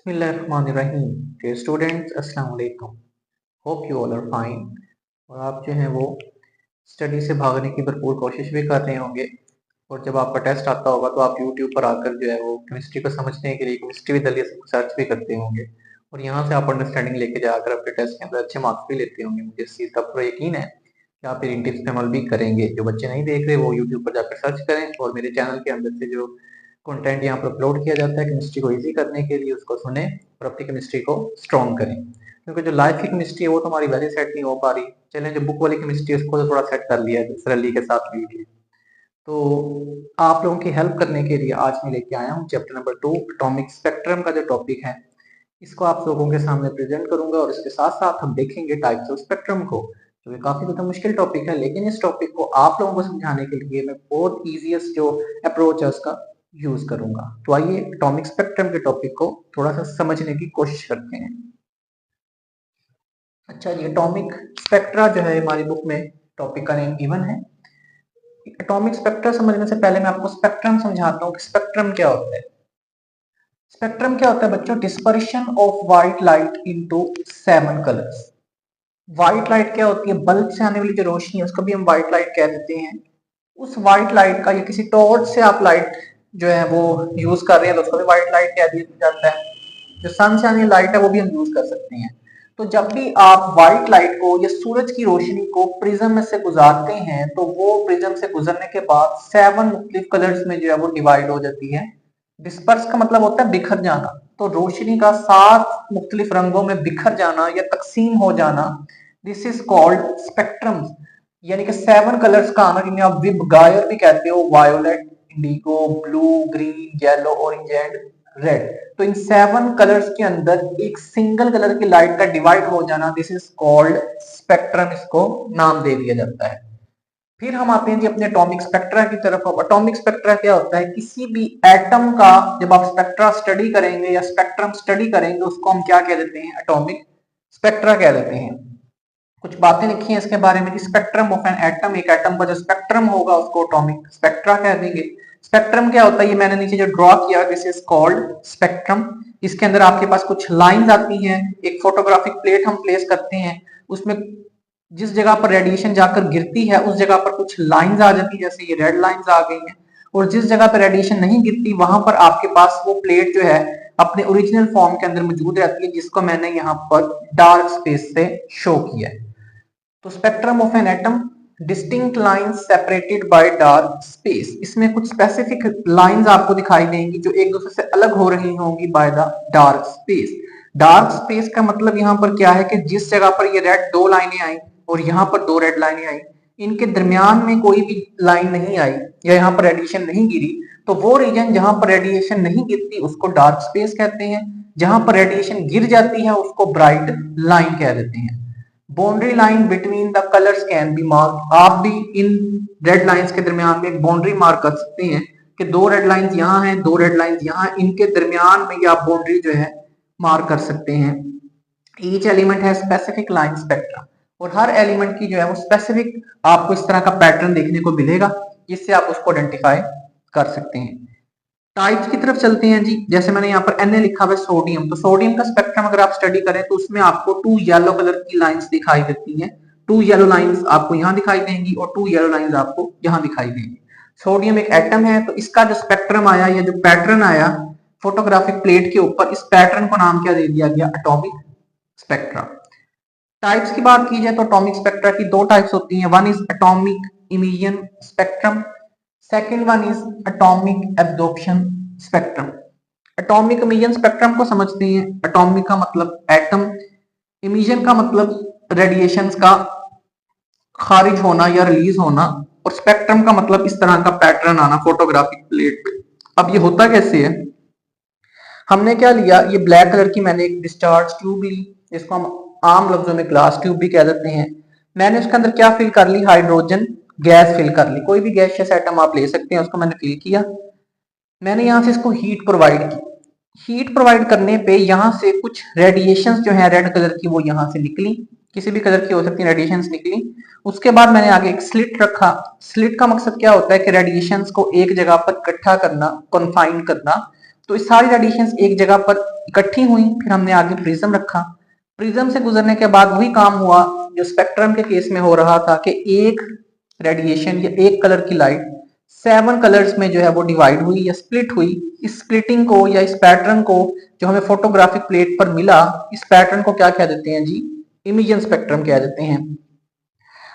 बिस्मिल्लाहिर्रहमानिर्रहीम। Dear students, अस्सलाम वालेकुम। Hope you all are fine. और आप जो हैं वो स्टडी से भागने की भरपूर कोशिश भी कर रहे होंगे। और जब आपका टेस्ट आता होगा तो आप यूट्यूब पर आकर जो है वो केमिस्ट्री को समझने के लिए केमिस्ट्री विद दलिया सर्च भी करते होंगे। और यहाँ से आप अंडरस्टैंडिंग लेके जाकर अपने टेस्ट के अंदर अच्छे मार्क्स भी लेते होंगे। मुझे इस चीज़ का पूरा यकीन है कि आप इन टिप्स पे अमल भी करेंगे। जो बच्चे नहीं देख रहे वो यूट्यूब पर जाकर सर्च करें और मेरे चैनल के अंदर से जो कंटेंट यहाँ पर अपलोड किया जाता है केमिस्ट्री को इजी करने के लिए उसको सुने और अपनी केमिस्ट्री को स्ट्रॉन्ग करें। क्योंकि जो लाइफ की केमिस्ट्री है वो तो हमारी वैसे सेट नहीं हो पा रही। चलें, जो बुक वाली केमिस्ट्री है उसको तो थोड़ा सेट कर लिया है सरली के साथ भी। तो आप लोगों की हेल्प करने के लिए आज मैं लेके आया हूँ चैप्टर नंबर 2 एटॉमिक स्पेक्ट्रम का जो टॉपिक है इसको आप लोगों के सामने प्रेजेंट करूंगा। और इसके साथ साथ हम देखेंगे टाइप्स ऑफ स्पेक्ट्रम को, जो कि काफी ज्यादा मुश्किल टॉपिक है। लेकिन इस टॉपिक को आप लोगों को समझाने के लिए मैं बहुत इजीएस्ट जो अप्रोच है उसका यूज करूंगा। तो आइए एटॉमिक स्पेक्ट्रम के टॉपिक को थोड़ा सा समझने की कोशिश करते हैं। अच्छा जी, एटॉमिक स्पेक्ट्रा जो है हमारी बुक में टॉपिक का नेम गिवन है। एटॉमिक स्पेक्ट्रा समझने से पहले मैं आपको स्पेक्ट्रम समझाता हूँ कि स्पेक्ट्रम क्या होता है। स्पेक्ट्रम क्या होता है बच्चों? Dispersion of white light into 7 colours. White light क्या होती है? बल्ब से आने वाली जो रोशनी है उसको भी हम व्हाइट लाइट कह देते हैं। उस व्हाइट लाइट का या किसी टॉर्च से आप लाइट जो है वो यूज कर रहे हैं तो उसको भी व्हाइट लाइट कह दिया जाता है। जो सन से आने लाइट है वो भी हम यूज कर सकते हैं। तो जब भी आप व्हाइट लाइट को या सूरज की रोशनी को प्रिज्म में से गुजारते हैं तो वो प्रिज्म से गुजरने के बाद 7 मुख्तलिफ कलर्स में जो है वो डिवाइड हो जाती है। डिस्पर्स का मतलब होता है बिखर जाना। तो रोशनी का 7 मुख्तलिफ रंगों में बिखर जाना या तकसीम हो जाना, दिस इज कॉल्ड स्पेक्ट्रम। यानी कि 7 कलर्स का आना जिन्हें आप विब गायर भी कहते हो, violet, Indigo, blue, green, yellow, orange and red. तो इन 7 कलर्स के अंदर एक सिंगल कलर की लाइट का डिवाइड हो जाना, दिस इज कॉल्ड स्पेक्ट्रम। इसको नाम दे दिया जाता है। फिर हम आते हैं जी अपने एटॉमिक स्पेक्ट्रा की तरफ। अब एटॉमिक स्पेक्ट्रा क्या होता है? किसी भी एटम का जब आप स्पेक्ट्रा स्टडी करेंगे या स्पेक्ट्रम स्टडी करेंगे उसको हम क्या कह देते हैं? एटॉमिक स्पेक्ट्रा कह देते हैं। कुछ बातें लिखी हैं इसके बारे में। स्पेक्ट्रम ऑफ एन एटम, एक एटम का जो स्पेक्ट्रम होगा उसको एटॉमिक स्पेक्ट्रा कह देंगे। स्पेक्ट्रम क्या होता है? ये मैंने नीचे जो ड्रॉ किया, दिस इज कॉल्ड स्पेक्ट्रम। इसके अंदर आपके पास कुछ लाइंस आती हैं। एक फोटोग्राफिक प्लेट हम प्लेस करते हैं, उसमें जिस जगह पर रेडिएशन जाकर गिरती है उस जगह पर कुछ लाइंस आ जाती है, जैसे ये रेड लाइंस आ गई हैं। और जिस जगह पर रेडिएशन नहीं गिरती वहां पर आपके पास वो प्लेट जो है अपने ओरिजिनल फॉर्म के अंदर मौजूद रहती है, जिसको मैंने यहाँ पर डार्क स्पेस से शो किया है। तो spectrum of an atom, distinct lines separated by dark space. इसमें कुछ स्पेसिफिक लाइंस आपको दिखाई देंगी जो एक दूसरे से अलग हो रही होंगी by the dark space. Dark space का मतलब यहाँ पर क्या है कि जिस जगह पर ये रेड 2 लाइनें आई और यहाँ पर 2 रेड लाइनें आई, इनके दरमियान में कोई भी लाइन नहीं आई या यहाँ पर रेडिएशन नहीं गिरी, तो वो रीजन जहां पर रेडिएशन नहीं गिरती उसको डार्क स्पेस कहते हैं। जहां पर रेडिएशन गिर जाती है उसको ब्राइट लाइन कह देते हैं। Boundary line between the colours can be mark. आप भी इन रेड लाइंस के दरमियान में एक बाउंड्री मार्क कर सकते हैं कि 2 रेड लाइंस यहाँ हैं, 2 रेड लाइंस यहाँ, इनके दरमियान में आप बाउंड्री जो है मार्क कर सकते हैं। ईच एलिमेंट है स्पेसिफिक लाइन स्पेक्ट्रम, और हर एलिमेंट की जो है वो स्पेसिफिक आपको इस तरह का पैटर्न देखने को मिलेगा जिससे आप उसको आइडेंटिफाई कर सकते हैं। टाइप्स की तरफ चलते हैं जी। जैसे मैंने यहाँ पर Na लिखा हुआ है सोडियम, तो सोडियम का स्पेक्ट्रम अगर आप स्टडी करें तो उसमें आपको 2 येलो कलर की लाइंस दिखाई देती हैं। 2 येलो लाइंस आपको यहाँ दिखाई देंगी और 2 येलो लाइंस आपको यहाँ दिखाई देंगी। सोडियम एक एटम है, तो इसका जो स्पेक्ट्रम आया या जो पैटर्न आया फोटोग्राफिक प्लेट के ऊपर, इस पैटर्न को नाम क्या दे दिया गया? Atomic spectra. टाइप्स की बात की जाए तो एटॉमिक स्पेक्ट्रा की 2 टाइप्स होती हैं। One is atomic emission spectrum, second one is atomic absorption spectrum. Atomic emission spectrum को समझते हैं। एटॉमिक का मतलब एटम, इमिशन का मतलब रेडिएशंस का खारिज होना या रिलीज होना, और स्पेक्ट्रम का मतलब इस तरह का पैटर्न आना फोटोग्राफिक प्लेट पे। अब ये होता कैसे है? हमने क्या लिया, ये ब्लैक कलर की मैंने एक डिस्चार्ज ट्यूब ली, जिसको हम आम लफ्जों में ग्लास ट्यूब भी कह देते हैं। मैंने उसके अंदर क्या फिल कर ली? हाइड्रोजन गैस फिल कर ली। कोई भी गैसियस एटम आप ले सकते हैं, उसको मैंने फिल किया। मैंने यहाँ से इसको हीट प्रोवाइड की। हीट प्रोवाइड करने पे यहाँ से कुछ रेडिएशंस जो है रेड कलर की वो यहाँ से निकली, किसी भी कलर की हो सकती है रेडिएशंस निकली। उसके बाद मैंने आगे एक स्लिट रखा। स्लिट का मकसद क्या होता है कि रेडिएशंस को एक जगह पर इकट्ठा करना, कन्फाइन करना। तो इस सारी रेडिएशंस एक जगह पर इकट्ठी हुई, फिर हमने आगे प्रिज्म रखा। प्रिज्म से गुजरने के बाद वही काम हुआ जो स्पेक्ट्रम के केस में हो रहा था कि एक रेडिएशन या एक कलर की लाइट 7 कलर्स में जो है वो डिवाइड हुई या स्प्लिट हुई। इस स्प्लिटिंग को या इस पैटर्न को जो हमें फोटोग्राफिक प्लेट पर मिला, इस पैटर्न को क्या कह देते हैं जी? इमिजन स्पेक्ट्रम कह देते हैं।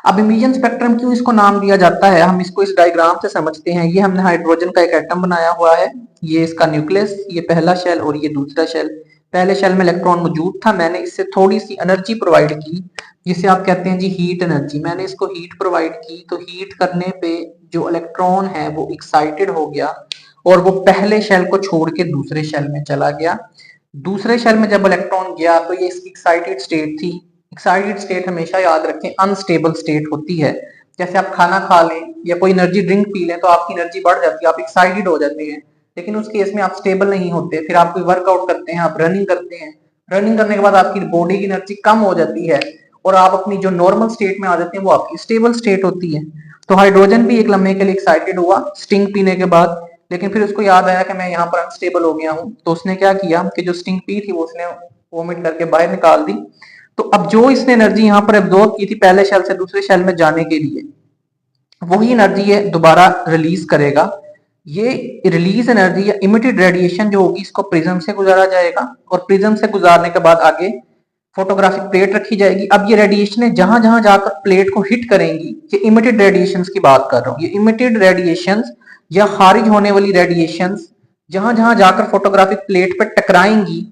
अब इमिजन स्पेक्ट्रम क्यों इसको नाम दिया जाता है, हम इसको इस डायग्राम से समझते हैं। ये हमने हाइड्रोजन का एक एटम बनाया हुआ है, ये इसका न्यूक्लियस, ये पहला शेल और ये दूसरा शेल। पहले शेल में इलेक्ट्रॉन मौजूद था, मैंने इससे थोड़ी सी एनर्जी प्रोवाइड की, जिसे आप कहते हैं जी हीट एनर्जी। मैंने इसको हीट प्रोवाइड की, तो हीट करने पे जो इलेक्ट्रॉन है वो एक्साइटेड हो गया और वो पहले शेल को छोड़ के दूसरे शेल में चला गया। दूसरे शेल में जब इलेक्ट्रॉन गया तो ये इसकी एक्साइटेड स्टेट थी। एक्साइटेड स्टेट हमेशा याद रखें अनस्टेबल स्टेट होती है। जैसे आप खाना खा लें या कोई एनर्जी ड्रिंक पी लें तो आपकी एनर्जी बढ़ जाती है, आप एक्साइटेड हो जाते हैं, लेकिन उस केस में आप स्टेबल नहीं होते। फिर आप कोई वर्कआउट करते हैं, आप रनिंग करते हैं, रनिंग करने के बाद आपकी बॉडी की एनर्जी कम हो जाती है और आप अपनी जो नॉर्मल स्टेट में आ जाते हैं, वो आपकी स्टेबल स्टेट होती है। तो हाइड्रोजन भी एक लम्हे के लिए एक्साइटेड हुआ स्टिंग पीने के बाद, लेकिन फिर उसको याद आया कि मैं यहाँ पर अनस्टेबल हो गया हूँ, तो उसने क्या किया कि जो स्टिंग पी थी वो उसने वोमिट करके बाहर निकाल दी। तो अब जो इसने एनर्जी यहाँ पर एब्जॉर्ब की थी पहले शेल से दूसरे शेल में जाने के लिए, वही एनर्जी ये दोबारा रिलीज करेगा। ये रिलीज एनर्जी या इमिटेड रेडिएशन जो होगी इसको प्रिज्म से गुजारा जाएगा और प्रिज्म से गुजारने के बाद आगे फोटोग्राफिक प्लेट रखी जाएगी। अब ये रेडिएशन जहां जहां जाकर प्लेट को हिट करेंगी, ये इमिटेड रेडिएशंस की बात कर रहा हूँ, ये इमिटेड रेडिएशंस या खारिज होने वाली रेडिएशंस जहां जहां जाकर फोटोग्राफिक प्लेट पर टकराएंगी,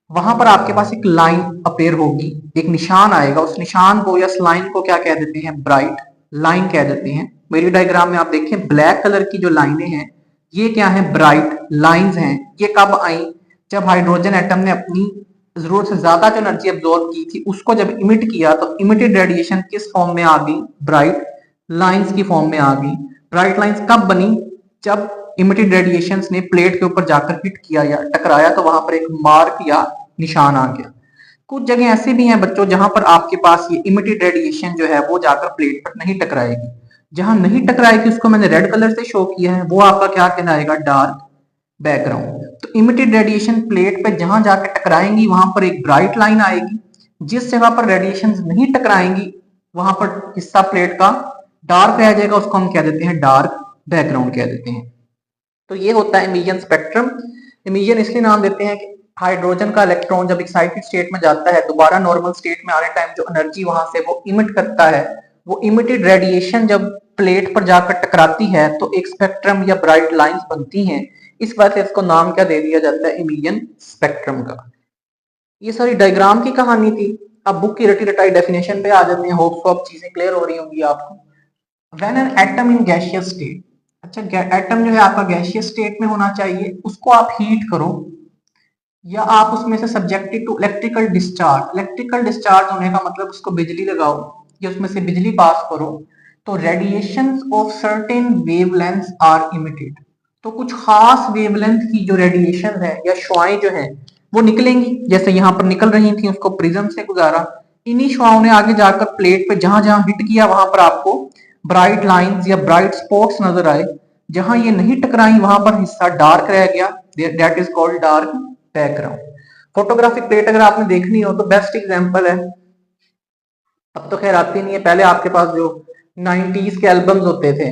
वहां पर आपके पास एक लाइन अपेयर होगी, एक निशान आएगा। उस निशान को या इस लाइन को क्या कह देते हैं? ब्राइट लाइन कह देते हैं। मेरी डायग्राम में आप देखें ब्लैक कलर की जो लाइनें हैं ये क्या है? ब्राइट लाइंस हैं। ये कब आई? जब हाइड्रोजन एटम ने अपनी जरूरत से ज्यादा जो एनर्जी एब्जॉर्ब की थी उसको जब इमिट किया, तो इमिटेड रेडिएशन किस फॉर्म में आ गई? ब्राइट लाइंस की फॉर्म में आ गई। ब्राइट लाइंस कब बनी? जब इमिटेड रेडिएशंस ने प्लेट के ऊपर जाकर हिट किया या टकराया, तो वहां पर एक मार्क या निशान आ गया। कुछ जगह ऐसे भी हैं बच्चों जहां पर आपके पास ये इमिटेड रेडिएशन जो है वो जाकर प्लेट पर नहीं टकराएगी। जहां नहीं टकराएगी उसको मैंने रेड कलर से शो किया है, वो आपका क्या कहलाएगा? Dark background. तो इमिटेड रेडिएशन प्लेट पे जहां जाकर टकराएंगी वहां पर एक ब्राइट लाइन आएगी। जिस जगह पर रेडिएशन नहीं टकराएंगी वहां पर हिस्सा प्लेट का डार्क रह जाएगा, उसको हम कह देते हैं डार्क बैकग्राउंड कह देते हैं। तो ये होता है इमिजन स्पेक्ट्रम। इमिजन इसलिए नाम देते हैं कि हाइड्रोजन का इलेक्ट्रॉन जब एक्साइटेड स्टेट में जाता है, दोबारा नॉर्मल स्टेट में आने टाइम जो एनर्जी वहां से वो इमिट करता है, वो इमिटेड रेडिएशन जब प्लेट पर जाकर टकराती है तो एक स्पेक्ट्रम या ब्राइट लाइंस बनती हैं। इस वजह से इसको नाम क्या दे दिया जाता है? इमिजन स्पेक्ट्रम का। ये सारी डायग्राम की कहानी थी। अब बुक की रटी रटाई डेफिनेशन पे आ जाते हैं। होप सो अब चीजें क्लियर हो रही होंगी आपको। When an atom in gaseous state, अच्छा एटम जो है आपका गैसियस स्टेट में होना चाहिए, उसको आप हीट करो या आप उसमें से subjected to electrical discharge, electrical discharge होने का मतलब उसको बिजली लगाओ या उसमें से बिजली पास करो, तो radiations of certain wavelengths are emitted. तो कुछ खास वेवलेंथ की जो रेडिएशन है या शुआएं जो है वो निकलेंगी, जैसे यहाँ पर निकल रही थी, उसको प्रिज्म से गुजारा। इन्हीं शुआओं ने आगे जाकर प्लेट पे जहां जहां हिट किया वहां पर आपको ब्राइट लाइंस या ब्राइट स्पॉट्स नजर आए। जहां ये नहीं टकराई वहां पर हिस्सा डार्क रह गया, that is called dark background. Photographic plate अगर आपने देखनी हो तो बेस्ट एग्जांपल है, अब तो खैर आती नहीं है, पहले आपके पास जो 90s के एल्बम्स होते थे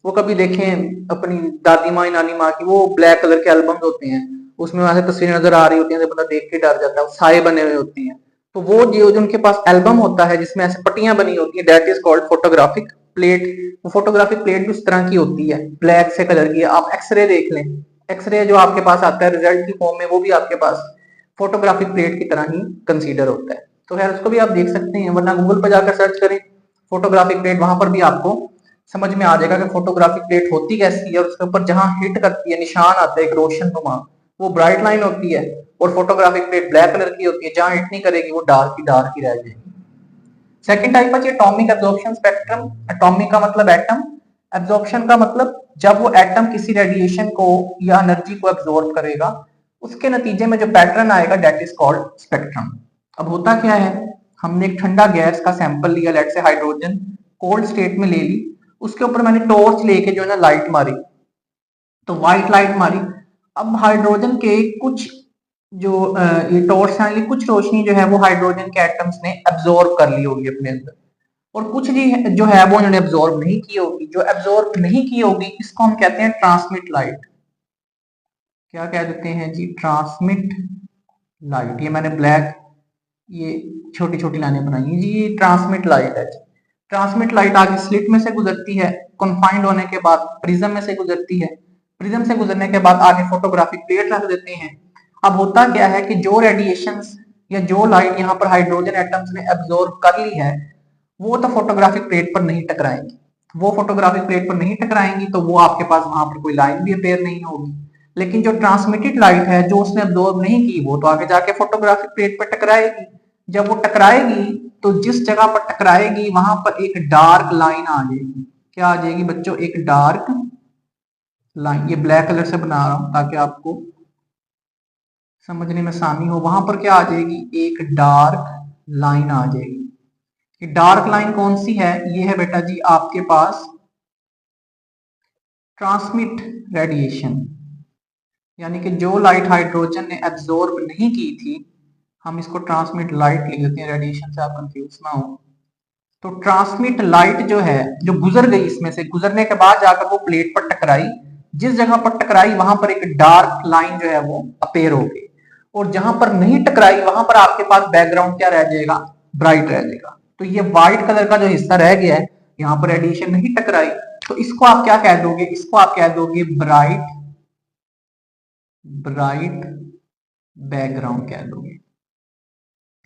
वो कभी देखें अपनी दादी माँ नानी माँ की, वो ब्लैक कलर के एल्बम्स होते हैं, उसमें वहां से तस्वीरें नजर आ रही होती हैं तो बंदा देख के डर जाता है, साए बने हुए होते हैं। तो वो जो उनके पास एल्बम होता है जिसमें ऐसे पट्टियां बनी होती है, that is called photographic plate. वो फोटोग्राफिक प्लेट भी उस तरह की होती है, ब्लैक से कलर की। आप एक्सरे देख लें, एक्सरे जो आपके पास आता है रिजल्ट की फॉर्म में, वो भी आपके पास फोटोग्राफिक प्लेट की तरह ही कंसीडर होता है। तो खैर उसको भी आप देख सकते हैं, वरना गूगल पर जाकर सर्च करें फोटोग्राफिक प्लेट, वहां पर भी आपको समझ में आ जाएगा कि फोटोग्राफिक प्लेट होती कैसी है। और उसके ऊपर जहां हिट करती है निशान आता है एक रोशन नुमा, वो ब्राइट लाइन होती है, और फोटोग्राफिक प्लेट ब्लैक कलर की होती है, जहां हिट नहीं करेगी वो डार्क ही रह जाएगी। सेकंड टाइप है एटॉमिक एब्जॉर्प्शन स्पेक्ट्रम। एटॉमिक का मतलब एटम, एब्जॉर्प्शन का मतलब जब वो एटम किसी रेडिएशन को या एनर्जी को एब्जॉर्ब करेगा, उसके नतीजे में जो पैटर्न आएगा दैट इज कॉल्ड स्पेक्ट्रम। अब होता क्या है, हमने एक ठंडा गैस का सैंपल लिया, लेट से हाइड्रोजन कोल्ड स्टेट में ले ली, उसके ऊपर मैंने टॉर्च लेके जो है ना लाइट मारी, तो व्हाइट लाइट मारी, अब हाइड्रोजन के कुछ जो ये टॉर्च हैं, कुछ रोशनी जो है वो हाइड्रोजन के एटम्स ने एब्जॉर्ब कर ली होगी अपने अंदर, और कुछ जो है वो उन्होंने एब्जॉर्ब नहीं की होगी। जो एब्जॉर्ब नहीं की होगी इसको हम कहते हैं ट्रांसमिट लाइट। क्या कह देते हैं जी? Transmit light. ये मैंने ब्लैक ये छोटी छोटी लाइनें बनाई हैं जी, ये ट्रांसमिट लाइट है। ट्रांसमिट लाइट आगे स्लिट में से गुजरती है, कन्फाइंड होने के बाद प्रिज्म में से गुजरती है, प्रिज्म से गुजरने के बाद आगे फोटोग्राफिक प्लेट रख देते हैं। अब होता क्या है कि जो रेडिएशंस या जो लाइट यहाँ पर हाइड्रोजन एटम्स ने एब्जॉर्ब कर ली है वो तो फोटोग्राफिक प्लेट पर नहीं टकराएंगी। वो फोटोग्राफिक प्लेट पर नहीं टकराएंगी तो वो आपके पास वहां पर कोई लाइन भी अपेयर नहीं होगी। लेकिन जो ट्रांसमिटेड लाइट है जो उसने एब्जॉर्ब नहीं की वो तो आगे जाके फोटोग्राफिक प्लेट पर टकराएगी। जब वो टकराएगी तो जिस जगह पर टकराएगी वहां पर एक डार्क लाइन आ जाएगी। क्या आ जाएगी बच्चों? एक डार्क लाइन। ये ब्लैक कलर से बना रहा हूं ताकि आपको समझने में आसानी हो। वहां पर क्या आ जाएगी? एक डार्क लाइन आ जाएगी। ये डार्क लाइन कौन सी है? ये है बेटा जी आपके पास ट्रांसमिट रेडिएशन, यानी कि जो लाइट हाइड्रोजन ने एब्जॉर्ब नहीं की थी हम इसको ट्रांसमिट लाइट लिख देते हैं, रेडिएशन से आप कंफ्यूज ना हो। तो ट्रांसमिट लाइट जो है जो गुजर गई, इसमें से गुजरने के बाद जाकर वो प्लेट पर टकराई, जिस जगह पर टकराई वहां पर एक डार्क लाइन जो है वो अपेयर हो गई, और जहां पर नहीं टकराई वहां पर आपके पास बैकग्राउंड क्या रह जाएगा? ब्राइट रह जाएगा। तो ये व्हाइट कलर का जो हिस्सा रह गया है, यहाँ पर रेडिएशन नहीं टकराई, तो इसको आप क्या कह दोगे? इसको आप कह दोगे ब्राइट ब्राइट बैकग्राउंड कह दोगे।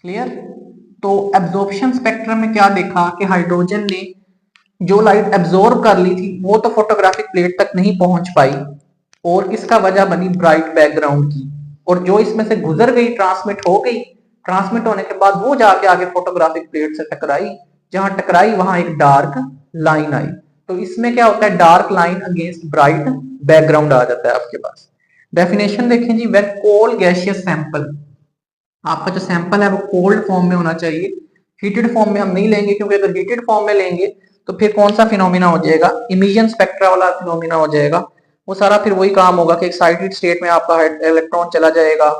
क्लियर? तो एब्जॉर्प्शन स्पेक्ट्रम में क्या देखा कि हाइड्रोजन ने जो लाइट एब्जॉर्ब कर ली थी वो तो फोटोग्राफिक प्लेट तक नहीं पहुंच पाई, और किसका वजह बनी? ब्राइट बैकग्राउंड की। और जो इसमें से गुजर गई, ट्रांसमिट हो गई, ट्रांसमिट होने के बाद वो जाके आगे फोटोग्राफिक प्लेट से टकराई, जहां टकराई वहां एक डार्क लाइन आई। तो इसमें क्या होता है? Dark line against bright background आ जाता है आपके पास। डेफिनेशन देखें जी, व्हेन कोल्ड गैसियस सैंपल, आपका जो सैंपल है वो कोल्ड फॉर्म में होना चाहिए, हीटेड फॉर्म में हम नहीं लेंगे, क्योंकि अगर हीटेड फॉर्म में लेंगे तो फिर कौन सा फिनोमिना हो जाएगा? इमिशन स्पेक्ट्रा वाला फिनोमिना हो जाएगा। वो सारा फिर वही काम होगा कि एक्साइटेड स्टेट में आपका इलेक्ट्रॉन चला जाएगा,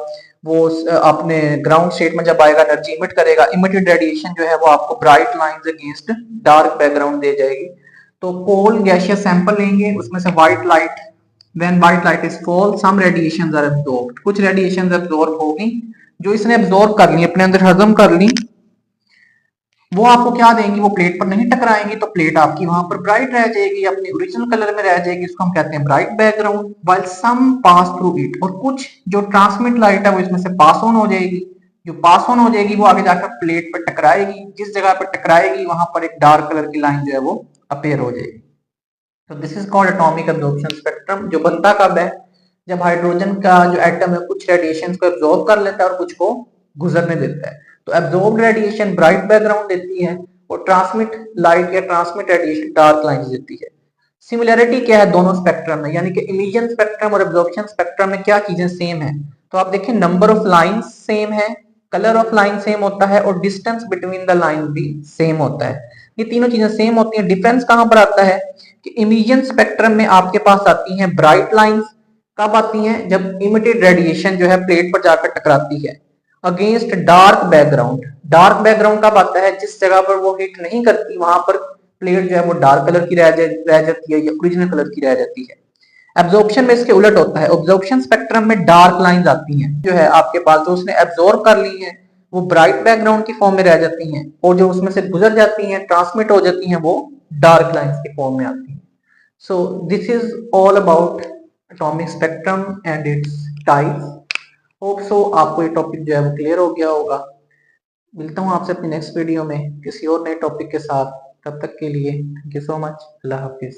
वो अपने ग्राउंड स्टेट में जब आएगा एनर्जी इमिट करेगा, इमिटेड रेडिएशन जो है वो आपको bright lines against dark background दे जाएगी। तो कोल्ड गैसियस सैंपल लेंगे, उसमें से white light, when white light is fall some radiations are absorbed, कुछ रेडिएशंस एब्जॉर्ब होगी, जो इसने एब्जॉर्ब कर ली, अपने अंदर हजम कर ली, वो आपको क्या देंगी? वो प्लेट पर नहीं टकराएंगी, तो प्लेट आपकी वहां पर ब्राइट रह जाएगी, अपने ओरिजिनल कलर में रह जाएगी, इसको हम कहते हैं bright background. While some pass through it, और कुछ जो ट्रांसमिट लाइट है वो इसमें से पास ऑन हो जाएगी, जो पास ऑन हो जाएगी वो आगे जाकर प्लेट पर टकराएगी, जिस जगह पर टकराएगी वहां पर एक डार्क कलर की लाइन जो है वो अपेयर हो जाएगी। तो this is called atomic absorption spectrum. जो बनता कब है? जब हाइड्रोजन का जो एटम है कुछ रेडिएशन को एब्जॉर्ब कर लेता है और कुछ को गुजरने देता है। तो एब्जॉर्ब रेडिएशन ब्राइट बैकग्राउंड देती है, और ट्रांसमिट लाइट या ट्रांसमिट रेडिएशन डार्क लाइंस देती है। सिमिलैरिटी क्या है दोनों स्पेक्ट्रम में, यानी कि इमिशन स्पेक्ट्रम और एब्जॉर्प्शन स्पेक्ट्रम में क्या चीजें सेम है? तो आप देखिए, नंबर ऑफ लाइंस सेम है, कलर ऑफ लाइन सेम होता है, और डिस्टेंस बिटवीन द लाइन भी सेम होता है। ये तीनों चीजें सेम होती हैं। डिफरेंस कहां पर आता है कि इमिशन स्पेक्ट्रम में आपके पास आती हैं ब्राइट लाइंस, कब आती हैं? जब इमिटेड रेडिएशन जो है प्लेट पर जाकर टकराती है, against dark background. Dark background कब आता है? जिस जगह पर वो हिट नहीं करती वहां पर प्लेट जो है वो डार्क कलर की रह जाती है या ओरिजिनल कलर की रह जाती है। एब्जॉर्प्शन में इसके उलट होता है, एब्जॉर्प्शन स्पेक्ट्रम में डार्क लाइंस आती हैं, जो है आपके पास जो उसने एब्जॉर्ब कर ली है वो ब्राइट बैकग्राउंड की फॉर्म में रह जाती हैं, और जो उसमें से गुजर जाती हैं, ट्रांसमिट हो जाती हैं, वो डार्क लाइंस की फॉर्म में आती हैं। So this is all about atomic spectrum and its types. Hope so आपको ये टॉपिक जो है वो क्लियर हो गया होगा। मिलता हूँ आपसे अपनी नेक्स्ट वीडियो में किसी और नए टॉपिक के साथ। तब तक के लिए thank you so much. Allah Hafiz.